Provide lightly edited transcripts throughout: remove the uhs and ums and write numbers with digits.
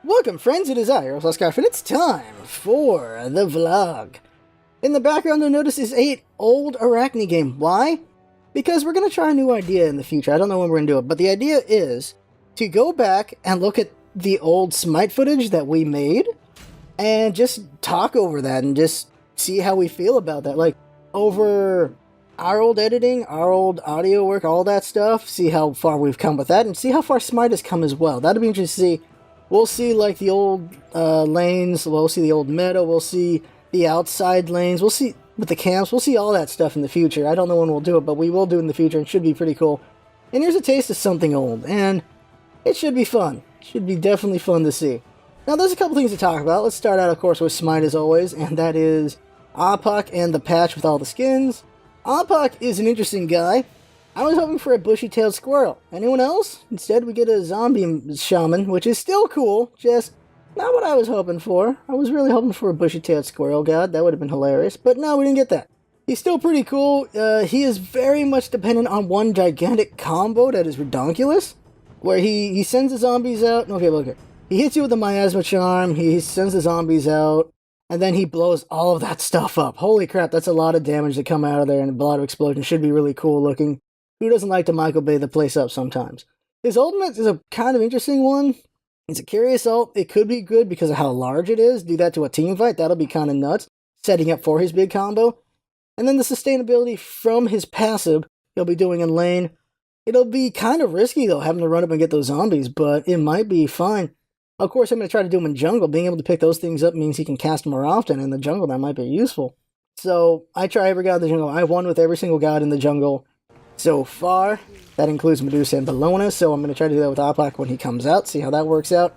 Welcome friends, it is I, Hi-Rez Studios, and it's time for the vlog. In the background you'll notice is a old Arachne game. Why? Because we're going to try a new idea in the future. I don't know when we're going to do it, but the idea is to go back and look at the old Smite footage that we made and just talk over that and just see how we feel about that. Like, over our old editing, our old audio work, all that stuff, see how far we've come with that, and see how far Smite has come as well. That'll be interesting to see. We'll see, like, the old lanes, we'll see the old meta, we'll see the outside lanes, we'll see with the camps, we'll see all that stuff in the future. I don't know when we'll do it, but we will do it in the future, and it should be pretty cool. And here's a taste of something old, and it should be fun. It should be definitely fun to see. Now, there's a couple things to talk about. Let's start out, of course, with Smite as always, and that is Ah Puch and the patch with all the skins. Ah Puch is an interesting guy. I was hoping for a bushy-tailed squirrel. Anyone else? Instead, we get a zombie shaman, which is still cool, just not what I was hoping for. I was really hoping for a bushy-tailed squirrel god. That would have been hilarious, but no, we didn't get that. He's still pretty cool. He is very much dependent on one gigantic combo that is redonkulous, where he sends the zombies out. Okay, look here. He hits you with the miasma charm, he sends the zombies out, and then he blows all of that stuff up. Holy crap, that's a lot of damage to come out of there, and a lot of explosions. Should be really cool looking. Who doesn't like to Michael Bay the place up sometimes? His ultimate is a kind of interesting one. It's a curious ult. It could be good because of how large it is. Do that to a team fight, that'll be kind of nuts. Setting up for his big combo. And then the sustainability from his passive, he'll be doing in lane. It'll be kind of risky though, having to run up and get those zombies, but it might be fine. Of course, I'm going to try to do him in jungle. Being able to pick those things up means he can cast more often. In the jungle, that might be useful. So, I try every god in the jungle. I've won with every single god in the jungle so far. That includes Medusa and Bellona, so I'm going to try to do that with Ah Puch when he comes out, see how that works out.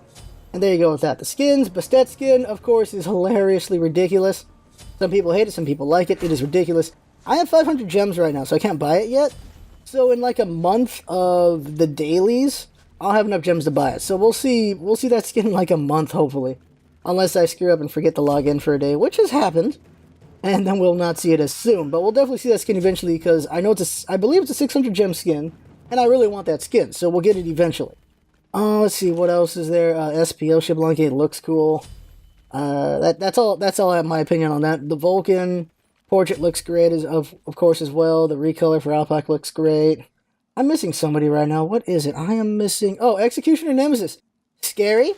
And there you go with that. The skins, Bastet skin, of course, is hilariously ridiculous. Some people hate it, some people like it. It is ridiculous. I have 500 gems right now, so I can't buy it yet. So in like a month of the dailies, I'll have enough gems to buy it. So we'll see that skin in like a month, hopefully. Unless I screw up and forget to log in for a day, which has happened. And then we'll not see it as soon. But we'll definitely see that skin eventually because I believe it's a 600 gem skin. And I really want that skin, so we'll get it eventually. Let's see, what else is there? SPO Shiblanke looks cool. That's all I have my opinion on that. The Vulcan portrait looks great, of course, as well. The recolor for Ah Puch looks great. I'm missing somebody right now. What is it? I am missing... Oh, Executioner Nemesis. Scary.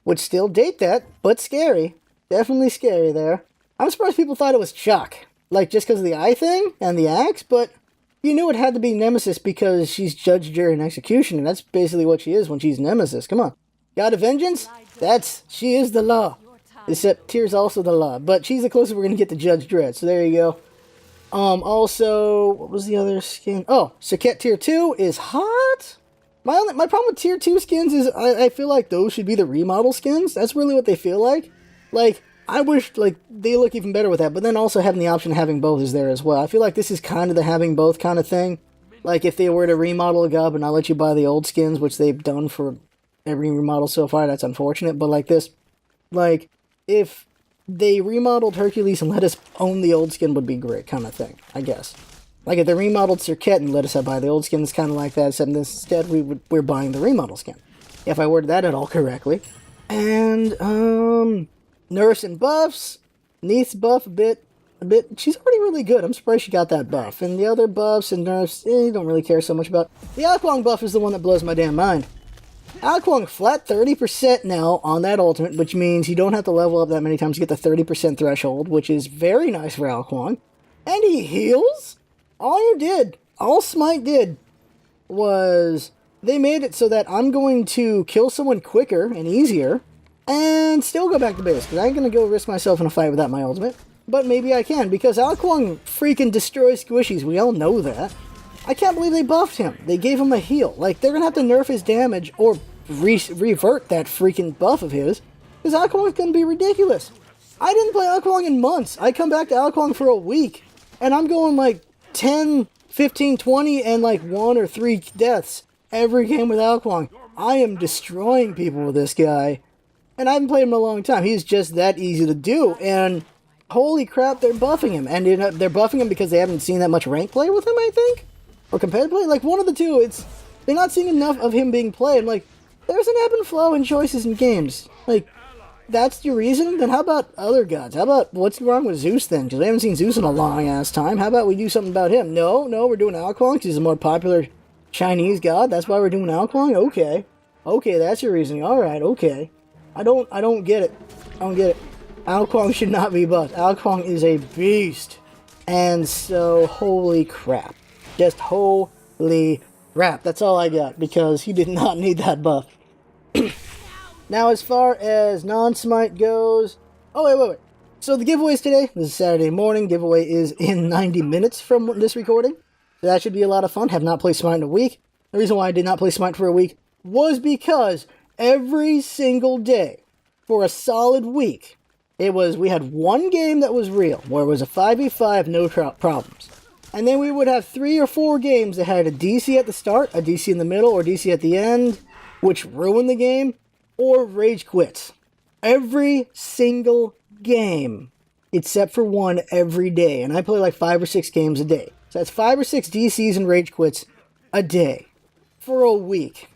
Would still date that, but scary. Definitely scary there. I'm surprised people thought it was Chuck. Like, just because of the eye thing and the axe, but you knew it had to be Nemesis because she's Judge, Jury, and Executioner. That's basically what she is when she's Nemesis. Come on. God of Vengeance? She is the law. Except Tyr's also the law. But she's the closest we're going to get to Judge Dredd, so there you go. Also, what was the other skin? Oh, Serket Tier 2 is hot. My problem with Tier 2 skins is I feel like those should be the remodel skins. That's really what they feel like. Like, I wish, like, they look even better with that, but then also having the option of having both is there as well. I feel like this is kind of the having both kind of thing. Like, if they were to remodel a god but not let you buy the old skins, which they've done for every remodel so far, that's unfortunate. But like this, like, if they remodeled Hercules and let us own the old skin would be great kind of thing, I guess. Like, if they remodeled Serket and let us buy the old skin, it's kind of like that, except instead we're buying the remodel skin. If I worded that at all correctly. And, nerfs and buffs. Neith's buff a bit. She's already really good. I'm surprised she got that buff. And the other buffs and nerfs, you don't really care so much about. The Alquang buff is the one that blows my damn mind. Alquang flat 30% now on that ultimate, which means you don't have to level up that many times to get the 30% threshold, which is very nice for Alquang. And he heals? All Smite did was they made it so that I'm going to kill someone quicker and easier and still go back to base, because I ain't going to go risk myself in a fight without my ultimate. But maybe I can, because Alquang freaking destroys squishies. We all know that. I can't believe they buffed him. They gave him a heal. Like, they're going to have to nerf his damage or revert that freaking buff of his, because Alquang's going to be ridiculous. I didn't play Alquang in months. I come back to Alquang for a week, and I'm going like 10, 15, 20, and like 1 or 3 deaths every game with Alquang. I am destroying people with this guy. And I haven't played him in a long time. He's just that easy to do. And holy crap, they're buffing him. And they're buffing him because they haven't seen that much rank play with him, I think? Or competitive play? Like, one of the two. They're not seeing enough of him being played. I'm like, there's an ebb and flow in choices in games. Like, that's your reason? Then how about other gods? How about what's wrong with Zeus then? Because we haven't seen Zeus in a long ass time. How about we do something about him? No, we're doing Alquang because he's a more popular Chinese god. That's why we're doing Alquang? Okay, that's your reasoning. Alright, okay. I don't get it. I don't get it. Alquang should not be buffed. Alquang is a beast. And so, holy crap. Just holy crap. That's all I got, because he did not need that buff. Now, as far as non-Smite goes... Oh, wait. So the giveaways today, this is Saturday morning. Giveaway is in 90 minutes from this recording. So that should be a lot of fun. Have not played Smite in a week. The reason why I did not play Smite for a week was because every single day for a solid week, we had one game that was real, where it was a 5v5, no problems. And then we would have 3 or 4 games that had a DC at the start, a DC in the middle, or DC at the end, which ruined the game, or rage quits. Every single game, except for one every day. And I play like 5 or 6 games a day. So that's 5 or 6 DCs and rage quits a day for a week.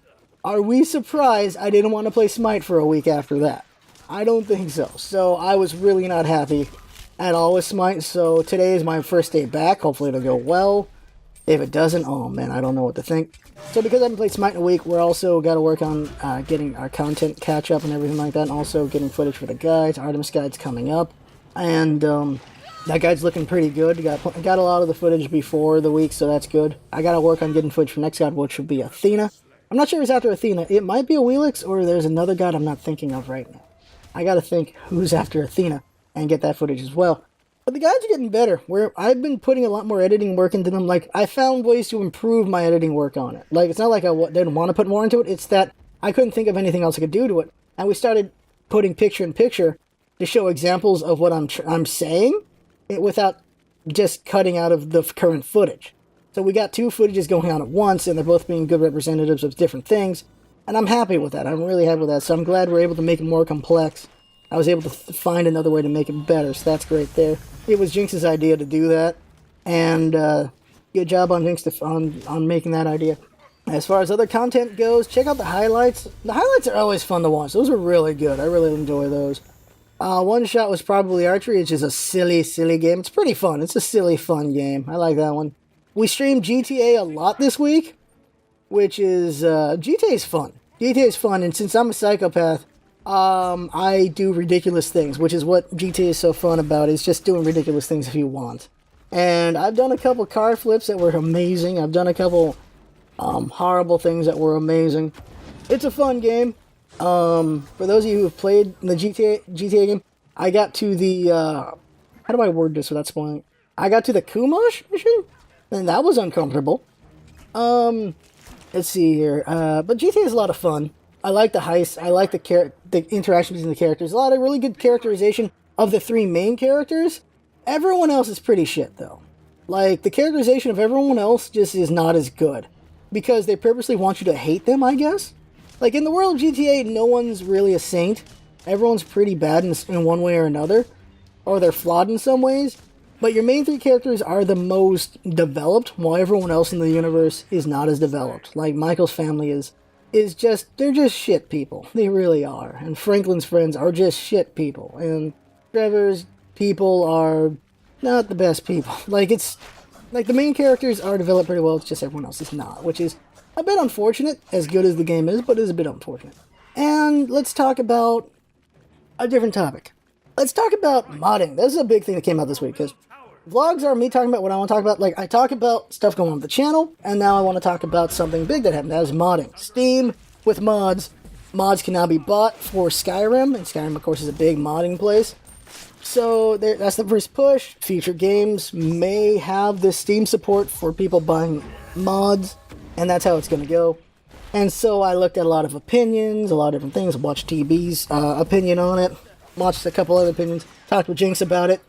Are we surprised I didn't want to play Smite for a week after that? I don't think so. So I was really not happy at all with Smite. So today is my first day back. Hopefully it'll go well. If it doesn't, oh man, I don't know what to think. So because I haven't played Smite in a week, we're also got to work on getting our content catch up and everything like that. And also getting footage for the guides. Artemis guide's coming up. And that guide's looking pretty good. Got a lot of the footage before the week, so that's good. I got to work on getting footage for next god, which would be Athena. I'm not sure who's after Athena. It might be a Wheelix, or there's another god I'm not thinking of right now. I got to think who's after Athena and get that footage as well. But the guides are getting better. I've been putting a lot more editing work into them. Like, I found ways to improve my editing work on it. Like, it's not like I didn't want to put more into it. It's that I couldn't think of anything else I could do to it. And we started putting picture-in-picture to show examples of what I'm saying without just cutting out of the current footage. So we got 2 footages going on at once, and they're both being good representatives of different things. And I'm happy with that. I'm really happy with that. So I'm glad we're able to make it more complex. I was able to find another way to make it better, so that's great there. It was Jinx's idea to do that, and good job on Jinx on making that idea. As far as other content goes, check out the highlights. The highlights are always fun to watch. Those are really good. I really enjoy those. One shot was probably archery, which is a silly game. It's pretty fun. It's a silly, fun game. I like that one. We streamed GTA a lot this week, which is, GTA's fun. GTA's fun, and since I'm a psychopath, I do ridiculous things, which is what GTA is so fun about, is just doing ridiculous things if you want. And I've done a couple car flips that were amazing. I've done a couple, horrible things that were amazing. It's a fun game. For those of you who have played the GTA game, I got to the, how do I word this without spoiling? I got to the Kumosh mission, and that was uncomfortable. Let's see here, but GTA is a lot of fun. I like the heist. I like the interaction between the characters. A lot of really good characterization of the 3 main characters. Everyone else is pretty shit, though. Like, the characterization of everyone else just is not as good. Because they purposely want you to hate them, I guess? Like, in the world of GTA, no one's really a saint. Everyone's pretty bad in one way or another. Or they're flawed in some ways. But your main 3 characters are the most developed, while everyone else in the universe is not as developed. Like, Michael's family they're just shit people. They really are. And Franklin's friends are just shit people. And Trevor's people are not the best people. Like, the main characters are developed pretty well, it's just everyone else is not, which is a bit unfortunate, as good as the game is, but it is a bit unfortunate. And let's talk about a different topic. Let's talk about modding. This is a big thing that came out this week, because vlogs are me talking about what I want to talk about. Like, I talk about stuff going on with the channel, and now I want to talk about something big that happened. That is modding. Steam with mods. Mods can now be bought for Skyrim, and Skyrim, of course, is a big modding place. So that's the first push. Future games may have this Steam support for people buying mods, and that's how it's going to go. And so I looked at a lot of opinions, a lot of different things. Watched TB's opinion on it. Watched a couple other opinions. Talked with Jinx about it.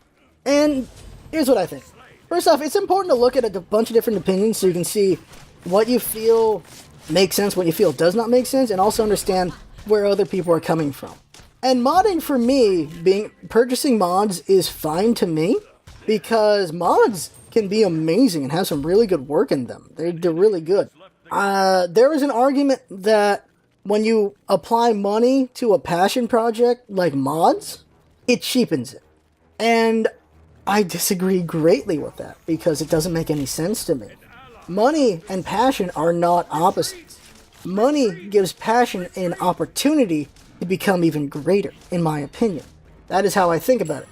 And here's what I think. First off, it's important to look at a bunch of different opinions so you can see what you feel makes sense, what you feel does not make sense, and also understand where other people are coming from. And modding, for me, purchasing mods is fine to me, because mods can be amazing and have some really good work in them. They're really good. There is an argument that when you apply money to a passion project like mods, it cheapens it. And I disagree greatly with that because it doesn't make any sense to me. Money and passion are not opposites. Money gives passion an opportunity to become even greater, in my opinion. That is how I think about it.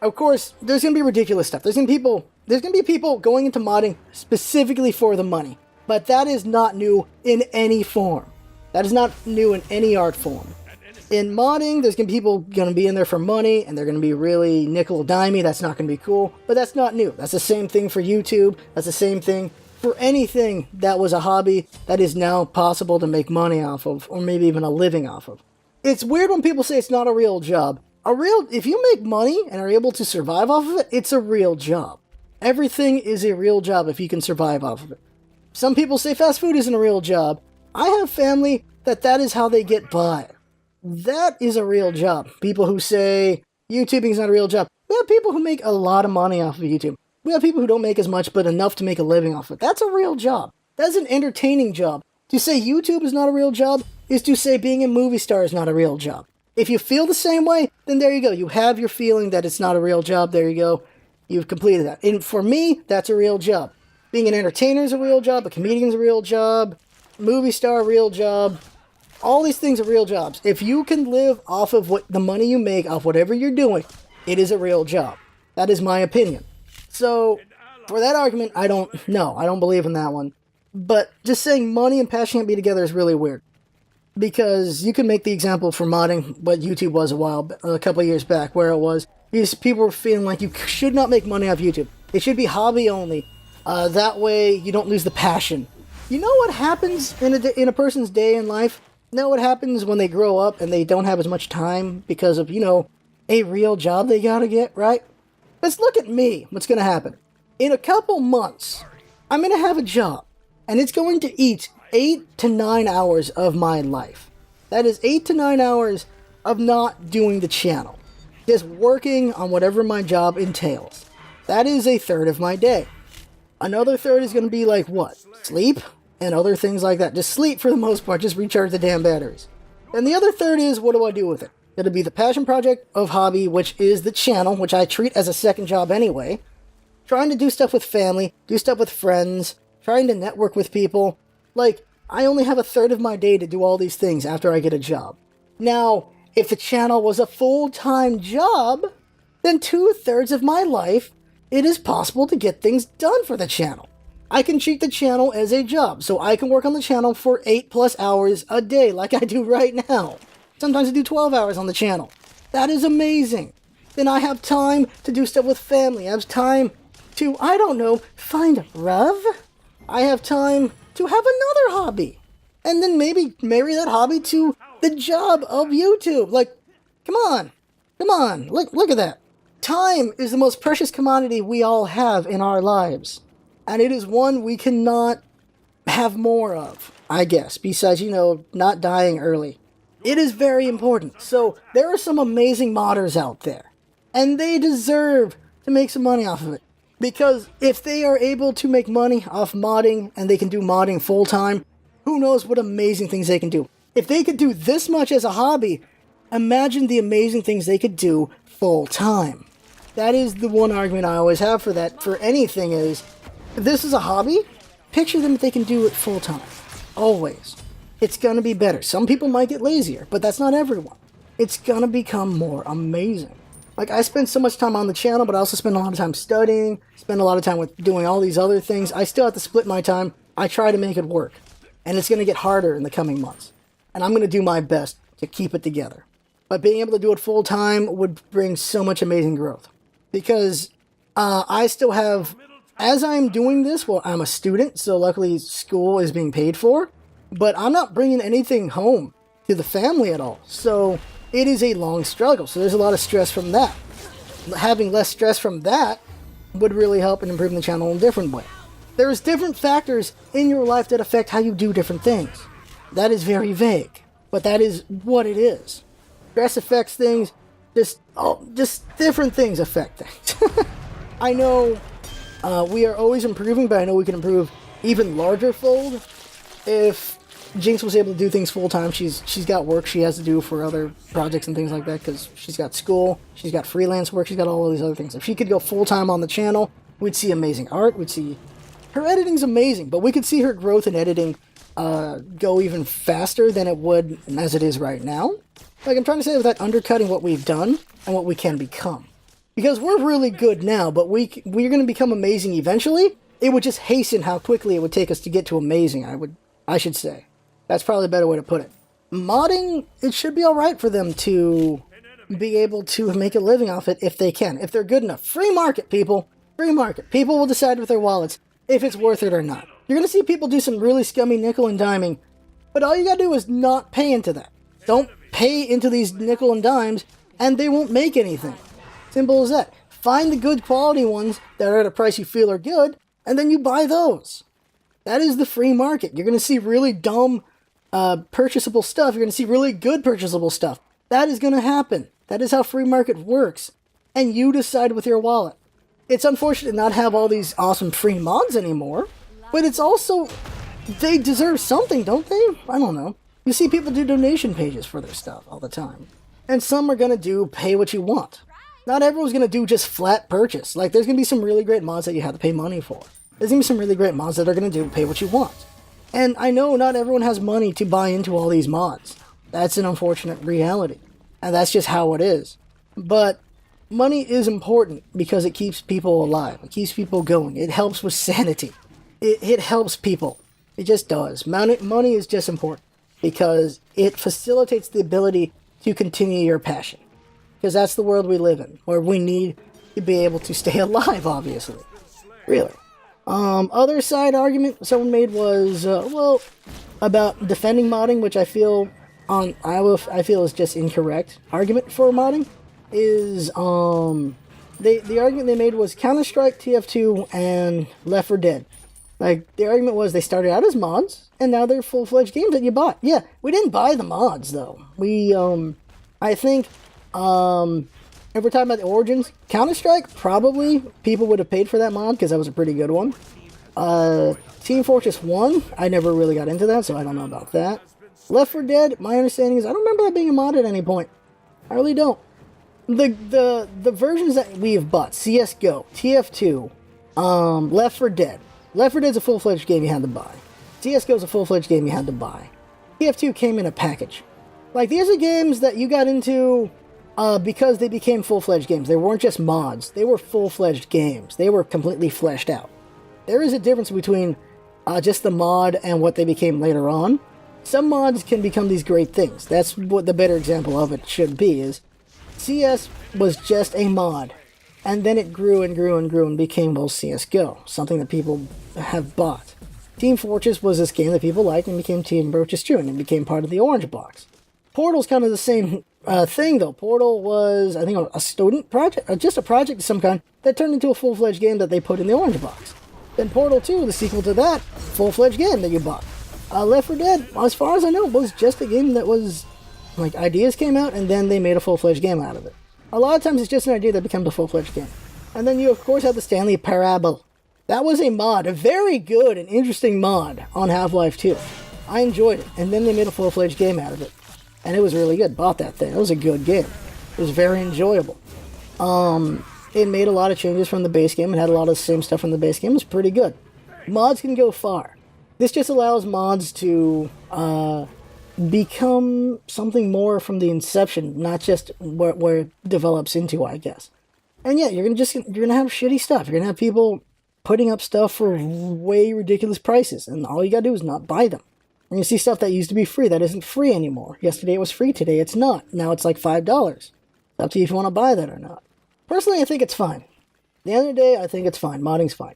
Of course, there's going to be ridiculous stuff. There's going to be people going into modding specifically for the money. But that is not new in any form. That is not new in any art form. In modding, there's going to be people going to be in there for money, and they're going to be really nickel-dimey. That's not going to be cool. But that's not new. That's the same thing for YouTube. That's the same thing for anything that was a hobby that is now possible to make money off of, or maybe even a living off of. It's weird when people say it's not a real job. If you make money and are able to survive off of it, it's a real job. Everything is a real job if you can survive off of it. Some people say fast food isn't a real job. I have family that is how they get by. That is a real job. People who say YouTubing is not a real job. We have people who make a lot of money off of YouTube. We have people who don't make as much, but enough to make a living off of it. That's a real job. That's an entertaining job. To say YouTube is not a real job is to say being a movie star is not a real job. If you feel the same way, then there you go. You have your feeling that it's not a real job. There you go. You've completed that. And for me, that's a real job. Being an entertainer is a real job. A comedian is a real job. Movie star, real job. All these things are real jobs. If you can live off of the money you make, off whatever you're doing, it is a real job. That is my opinion. So, for that argument, I don't believe in that one. But just saying money and passion can't be together is really weird. Because you can make the example for modding what YouTube was a couple of years back, where it was, these people were feeling like you should not make money off YouTube. It should be hobby only. That way, you don't lose the passion. You know what happens in a person's day in life? You know what happens when they grow up and they don't have as much time because of, a real job they gotta get, right? Let's look at me. What's gonna happen? In a couple months, I'm gonna have a job, and it's going to eat 8 to 9 hours of my life. That is 8 to 9 hours of not doing the channel. Just working on whatever my job entails. That is a third of my day. Another third is going to be like what? Sleep? And other things like that. Just sleep for the most part. Just recharge the damn batteries. And the other third is, what do I do with it? It'll be the passion project of hobby, which is the channel, which I treat as a second job anyway. Trying to do stuff with family, do stuff with friends, trying to network with people. Like, I only have a third of my day to do all these things after I get a job. Now, if the channel was a full-time job, then 2/3 of my life, it is possible to get things done for the channel. I can treat the channel as a job, so I can work on the channel for 8+ hours a day, like I do right now. Sometimes I do 12 hours on the channel. That is amazing. Then I have time to do stuff with family. I have time to, find love. I have time to have another hobby. And then maybe marry that hobby to the job of YouTube. Like, come on. Look at that. Time is the most precious commodity we all have in our lives. And it is one we cannot have more of, I guess, besides, not dying early. It is very important. So there are some amazing modders out there. And they deserve to make some money off of it. Because if they are able to make money off modding, and they can do modding full-time, who knows what amazing things they can do. If they could do this much as a hobby, imagine the amazing things they could do full-time. That is the one argument I always have for that, for anything is, if this is a hobby, picture them if they can do it full-time. Always. It's gonna be better. Some people might get lazier, but that's not everyone. It's gonna become more amazing. Like, I spend so much time on the channel, but I also spend a lot of time studying, spend a lot of time with doing all these other things. I still have to split my time. I try to make it work. And it's gonna get harder in the coming months. And I'm gonna do my best to keep it together. But being able to do it full-time would bring so much amazing growth. Because I still have, as I'm doing this, well, I'm a student, so luckily school is being paid for, but I'm not bringing anything home to the family at all. So it is a long struggle. So there's a lot of stress from that. Having less stress from that would really help in improving the channel in a different way. There's different factors in your life that affect how you do different things. That is very vague, but that is what it is. Stress affects things. Just different things affect things. I know we are always improving, but I know we can improve even larger fold if Jinx was able to do things full-time. She's got work she has to do for other projects and things like that, because she's got school, she's got freelance work, she's got all of these other things. If she could go full-time on the channel, we'd see amazing art, we'd see... Her editing's amazing, but we could see her growth in editing go even faster than it would as it is right now. Like, I'm trying to say without undercutting what we've done and what we can become. Because we're really good now, but we're going to become amazing eventually. It would just hasten how quickly it would take us to get to amazing, I should say. That's probably a better way to put it. Modding, it should be alright for them to be able to make a living off it if they can. If they're good enough. Free market, people. Free market. People will decide with their wallets if it's worth it or not. You're going to see people do some really scummy nickel and diming, but all you got to do is not pay into that. Don't pay into these nickel and dimes, and they won't make anything. Simple as that. Find the good quality ones that are at a price you feel are good, and then you buy those. That is the free market. You're going to see really dumb purchasable stuff. You're going to see really good purchasable stuff. That is going to happen. That is how free market works. And you decide with your wallet. It's unfortunate to not have all these awesome free mods anymore, but it's also, they deserve something, don't they? I don't know. You see people do donation pages for their stuff all the time. And some are going to do pay what you want. Not everyone's going to do just flat purchase. Like, there's going to be some really great mods that you have to pay money for. There's going to be some really great mods that are going to do pay what you want. And I know not everyone has money to buy into all these mods. That's an unfortunate reality. And that's just how it is. But money is important because it keeps people alive. It keeps people going. It helps with sanity. It helps people. It just does. Money is just important because it facilitates the ability to continue your passion. Because that's the world we live in, where we need to be able to stay alive, obviously. Really. Other side argument someone made was, about defending modding, which I feel is just incorrect. Argument for modding is, the argument they made was Counter-Strike, TF2, and Left 4 Dead. Like, the argument was they started out as mods, and now they're full-fledged games that you bought. Yeah, we didn't buy the mods, though. I think, if we're talking about the origins, Counter-Strike, probably people would have paid for that mod, because that was a pretty good one. Team Fortress 1, I never really got into that, so I don't know about that. Left 4 Dead, my understanding is, I don't remember that being a mod at any point. I really don't. The versions that we've bought, CSGO, TF2, Left 4 Dead. Left 4 Dead's a full-fledged game you had to buy. CSGO's a full-fledged game you had to buy. TF2 came in a package. Like, these are games that you got into because they became full-fledged games. They weren't just mods. They were full-fledged games. They were completely fleshed out. There is a difference between just the mod and what they became later on. Some mods can become these great things. That's what the better example of it should be, is CS was just a mod. And then it grew and grew and grew and became, well, CSGO. Something that people have bought. Team Fortress was this game that people liked and became Team Fortress 2 and it became part of the Orange Box. Portal's kind of the same thing, though. Portal was, I think, a student project, just a project of some kind, that turned into a full-fledged game that they put in the Orange Box. Then Portal 2, the sequel to that, full-fledged game that you bought. Left 4 Dead, as far as I know, was just a game that was, like, ideas came out and then they made a full-fledged game out of it. A lot of times it's just an idea that becomes a full-fledged game. And then you, of course, have the Stanley Parable. That was a mod, a very good and interesting mod on Half-Life 2. I enjoyed it, and then they made a full-fledged game out of it. And it was really good. Bought that thing. It was a good game. It was very enjoyable. It made a lot of changes from the base game and had a lot of the same stuff from the base game. It was pretty good. Mods can go far. This just allows mods to become something more from the inception, not just where it develops into, I guess. And yeah, you're gonna have shitty stuff. You're gonna have people putting up stuff for way ridiculous prices, and all you gotta do is not buy them. And you see stuff that used to be free that isn't free anymore. Yesterday it was free, today it's not. Now it's like $5. It's up to you if you want to buy that or not. Personally, I think it's fine. At the end of the day, I think it's fine. Modding's fine.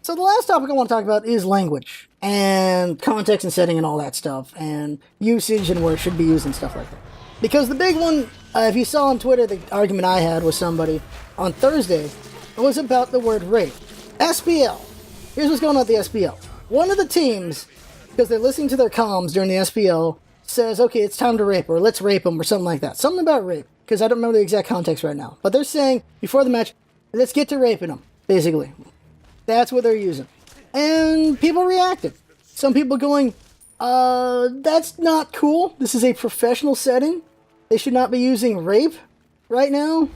So the last topic I want to talk about is language, and context and setting and all that stuff, and usage and where it should be used and stuff like that. Because the big one, if you saw on Twitter, the argument I had with somebody on Thursday was about the word rape. SPL. Here's what's going on with the SPL. One of the teams, because they're listening to their comms during the SPL, says, okay, it's time to rape, or let's rape them, or something like that. Something about rape, because I don't remember the exact context right now. But they're saying, before the match, let's get to raping them, basically. That's what they're using. And people reacted. Some people going, That's not cool. This is a professional setting. They should not be using rape right now.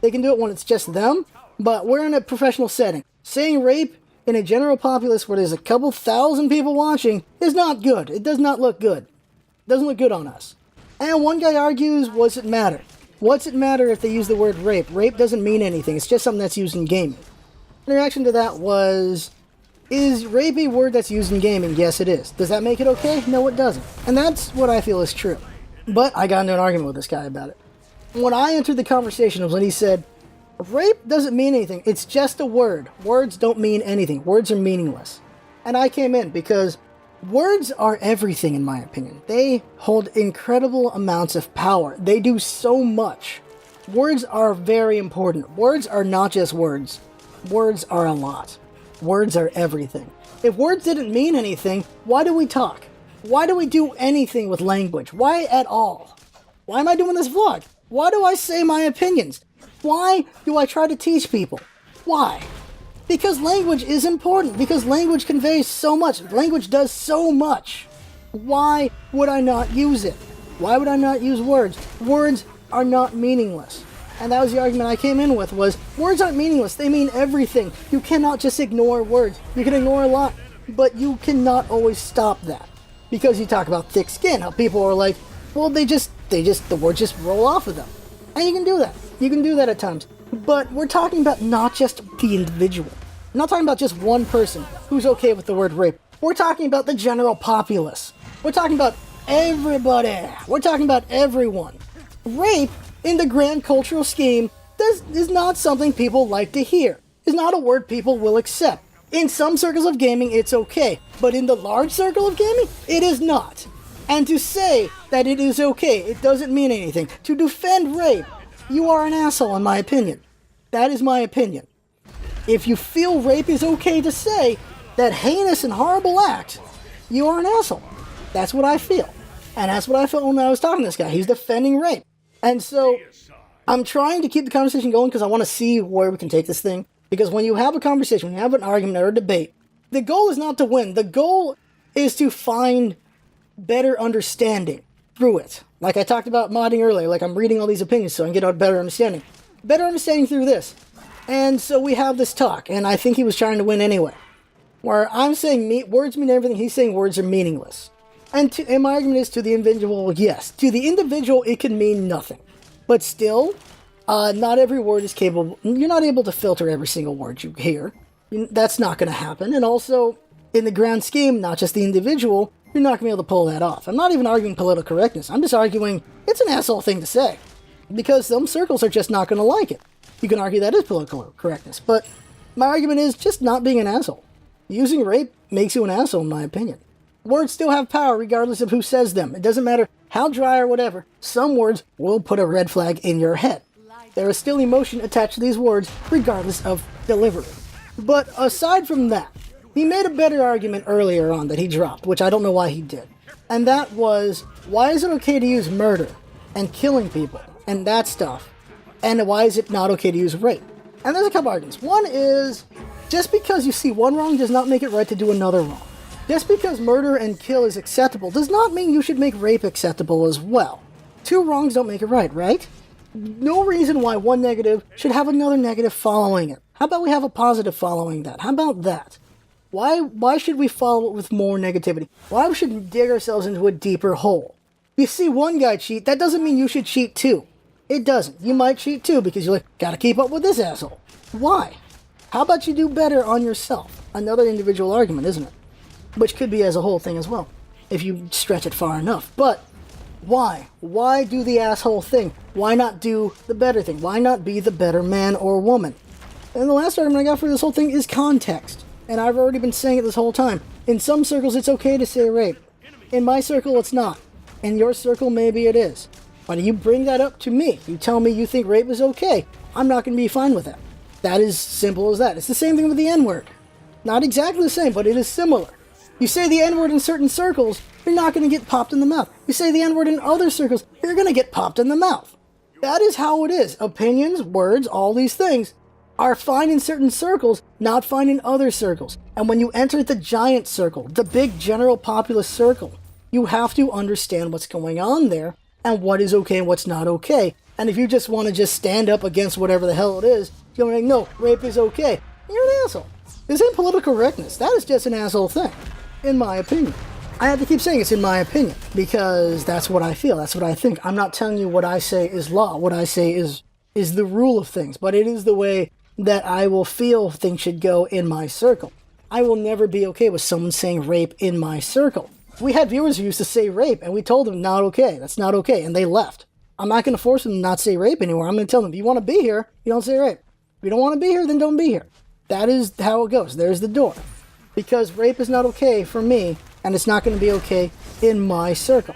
They can do it when it's just them, but we're in a professional setting. Saying rape in a general populace where there's a couple thousand people watching is not good. It does not look good. It doesn't look good on us. And one guy argues, what's it matter? What's it matter if they use the word rape? Rape doesn't mean anything. It's just something that's used in gaming. The reaction to that was, is rape a word that's used in gaming? Yes, it is. Does that make it okay? No, it doesn't. And that's what I feel is true. But I got into an argument with this guy about it. When I entered the conversation was when he said, rape doesn't mean anything. It's just a word. Words don't mean anything. Words are meaningless. And I came in because words are everything, in my opinion. They hold incredible amounts of power. They do so much. Words are very important. Words are not just words. Words are a lot. Words are everything. If words didn't mean anything, why do we talk? Why do we do anything with language? Why at all? Why am I doing this vlog? Why do I say my opinions? Why do I try to teach people? Why? Because language is important. Because language conveys so much. Language does so much. Why would I not use it? Why would I not use words? Words are not meaningless. And that was the argument I came in with, was words aren't meaningless. They mean everything. You cannot just ignore words. You can ignore a lot, but you cannot always stop that. Because you talk about thick skin, how people are like, well, the words just roll off of them. And you can do that. You can do that at times. But we're talking about not just the individual. We're not talking about just one person who's okay with the word rape. We're talking about the general populace. We're talking about everybody. We're talking about everyone. Rape, in the grand cultural scheme, is not something people like to hear. It's not a word people will accept. In some circles of gaming, it's okay. But in the large circle of gaming, it is not. And to say that it is okay, it doesn't mean anything. To defend rape, you are an asshole, in my opinion. That is my opinion. If you feel rape is okay to say, that heinous and horrible act, you are an asshole. That's what I feel. And that's what I felt when I was talking to this guy. He's defending rape. And so, I'm trying to keep the conversation going because I want to see where we can take this thing. Because when you have a conversation, when you have an argument or a debate, the goal is not to win. The goal is to find better understanding through it. Like I talked about modding earlier, like I'm reading all these opinions so I can get a better understanding. Better understanding through this. And so we have this talk, and I think he was trying to win anyway. Where I'm saying words mean everything, he's saying words are meaningless. And my argument is to the individual, yes. To the individual, it can mean nothing. But still, not every word is capable. You're not able to filter every single word you hear. That's not going to happen. And also, in the grand scheme, not just the individual, you're not going to be able to pull that off. I'm not even arguing political correctness. I'm just arguing it's an asshole thing to say. Because some circles are just not going to like it. You can argue that is political correctness. But my argument is just not being an asshole. Using rape makes you an asshole, in my opinion. Words still have power regardless of who says them. It doesn't matter how dry or whatever. Some words will put a red flag in your head. There is still emotion attached to these words regardless of delivery. But aside from that, he made a better argument earlier on that he dropped, which I don't know why he did. And that was, why is it okay to use murder and killing people and that stuff? And why is it not okay to use rape? And there's a couple arguments. One is, just because you see one wrong does not make it right to do another wrong. Just because murder and kill is acceptable does not mean you should make rape acceptable as well. Two wrongs don't make it right, right? No reason why one negative should have another negative following it. How about we have a positive following that? How about that? Why should we follow it with more negativity? Why should we dig ourselves into a deeper hole? You see one guy cheat, that doesn't mean you should cheat too. It doesn't. You might cheat too because you're like, gotta keep up with this asshole. Why? How about you do better on yourself? Another individual argument, isn't it? Which could be as a whole thing as well, if you stretch it far enough. But why? Why do the asshole thing? Why not do the better thing? Why not be the better man or woman? And the last argument I got for this whole thing is context. And I've already been saying it this whole time. In some circles, it's okay to say rape. In my circle, it's not. In your circle, maybe it is. But you bring that up to me. You tell me you think rape is okay. I'm not going to be fine with that. That is simple as that. It's the same thing with the N-word. Not exactly the same, but it is similar. You say the N-word in certain circles, you're not going to get popped in the mouth. You say the N-word in other circles, you're going to get popped in the mouth. That is how it is. Opinions, words, all these things are fine in certain circles, not fine in other circles. And when you enter the giant circle, the big general populace circle, You have to understand what's going on there and what is okay and what's not okay. And if you just want to just stand up against whatever the hell it is, you're like, no, rape is okay. You're an asshole. This ain't political correctness. That is just an asshole thing, in my opinion. I have to keep saying it's in my opinion, because that's what I feel, that's what I think. I'm not telling you what I say is law, what I say is the rule of things, but it is the way that I will feel things should go in my circle. I will never be okay with someone saying rape in my circle. We had viewers who used to say rape, and we told them, not okay, that's not okay, and they left. I'm not going to force them to not say rape anymore. I'm going to tell them, if you want to be here, you don't say rape. If you don't want to be here, then don't be here. That is how it goes. There's the door. Because rape is not okay for me, and it's not going to be okay in my circle.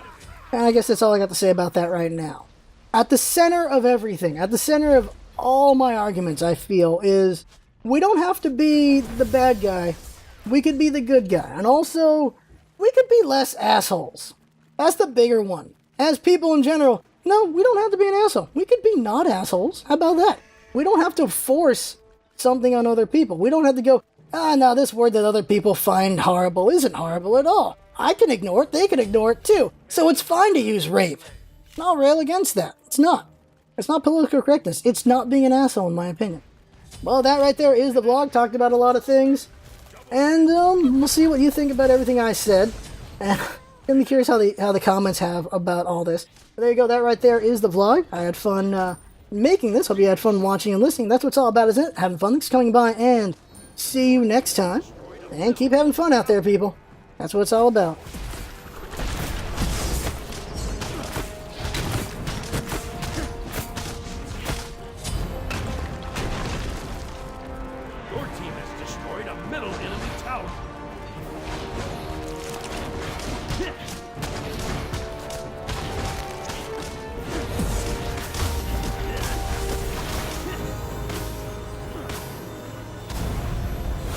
And I guess that's all I got to say about that right now. At the center of everything, at the center of all my arguments, I feel, is we don't have to be the bad guy. We could be the good guy. And also, we could be less assholes. That's the bigger one. As people in general, no, we don't have to be an asshole. We could be not assholes. How about that? We don't have to force something on other people. We don't have to go, no, this word that other people find horrible isn't horrible at all. I can ignore it, they can ignore it too. So it's fine to use rape. I'll rail against that. It's not. It's not political correctness. It's not being an asshole, in my opinion. Well, that right there is the vlog. Talked about a lot of things. And we'll see what you think about everything I said. And I'm be curious how the comments have about all this. But there you go. That right there is the vlog. I had fun making this. Hope you had fun watching and listening. That's what it's all about, isn't it? Having fun. Thanks for coming by, and see you next time. And keep having fun out there, people. That's what it's all about. Your team has destroyed a middle enemy tower.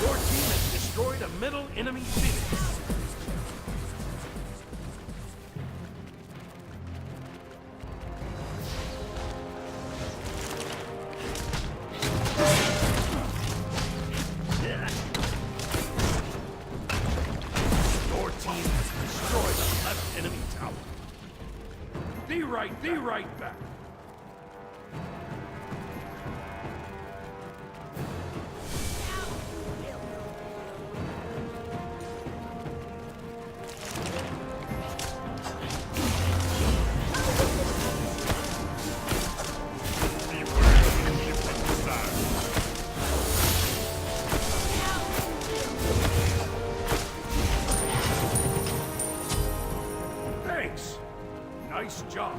Your team has destroyed a middle enemy Phoenix. Be right back. Thanks. Nice job.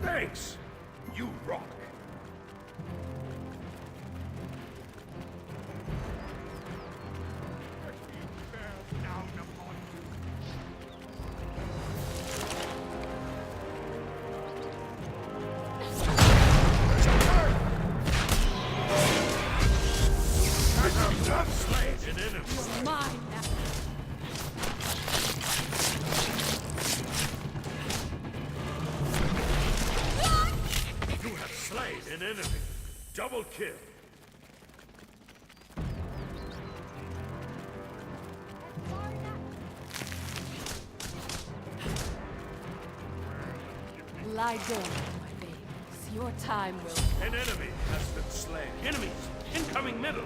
Thanks. You rock. An enemy. Double kill. Lie down, my babes. Your time will. An enemy has been slain. Enemies! Incoming middle!